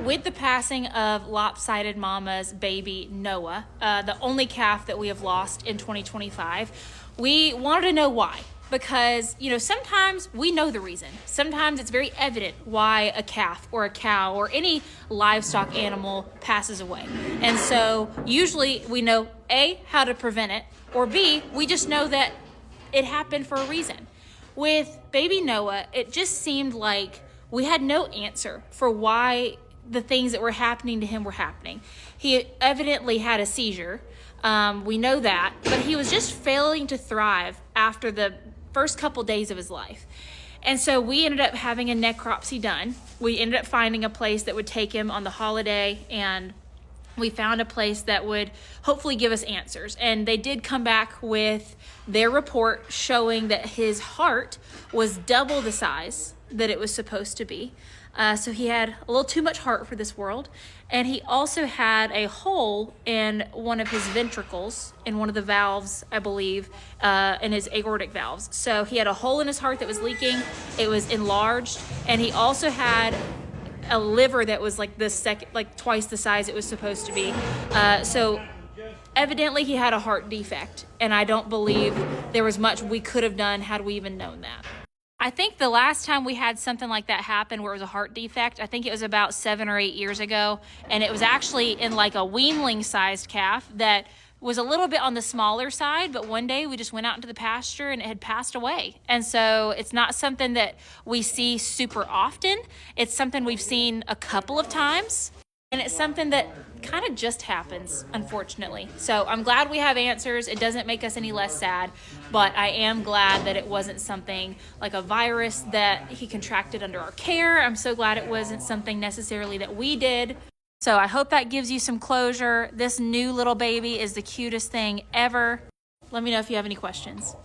With the passing of Lopsided Mama's baby Noah, the only calf that we have lost in 2025, we wanted to know why. Because, sometimes we know the reason. Sometimes it's very evident why a calf or a cow or any livestock animal passes away. And so usually we know A, how to prevent it, or B, we just know that it happened for a reason. With baby Noah, it just seemed like we had no answer for why the things that were happening to him were happening. He evidently had a seizure. We know that, but he was just failing to thrive after the first couple days of his life. And so we ended up having a necropsy done. We ended up finding a place that would take him on the holiday, and we found a place that would hopefully give us answers. And they did come back with their report showing that his heart was double the size that it was supposed to be. So he had a little too much heart for this world. And he also had a hole in one of his ventricles, in one of the valves, I believe, in his aortic valves. So he had a hole in his heart that was leaking. It was enlarged. And he also had a liver that was like twice the size it was supposed to be. So evidently he had a heart defect. And I don't believe there was much we could have done had we even known that. I think the last time we had something like that happen where it was a heart defect, I think it was about 7 or 8 years ago. And it was actually in like a weanling sized calf that was a little bit on the smaller side, but one day we just went out into the pasture and it had passed away. And so it's not something that we see super often. It's something we've seen a couple of times. And it's something that kind of just happens, unfortunately. So I'm glad we have answers. It doesn't make us any less sad, but I am glad that it wasn't something like a virus that he contracted under our care. I'm so glad it wasn't something necessarily that we did. So I hope that gives you some closure. This new little baby is the cutest thing ever. Let me know if you have any questions.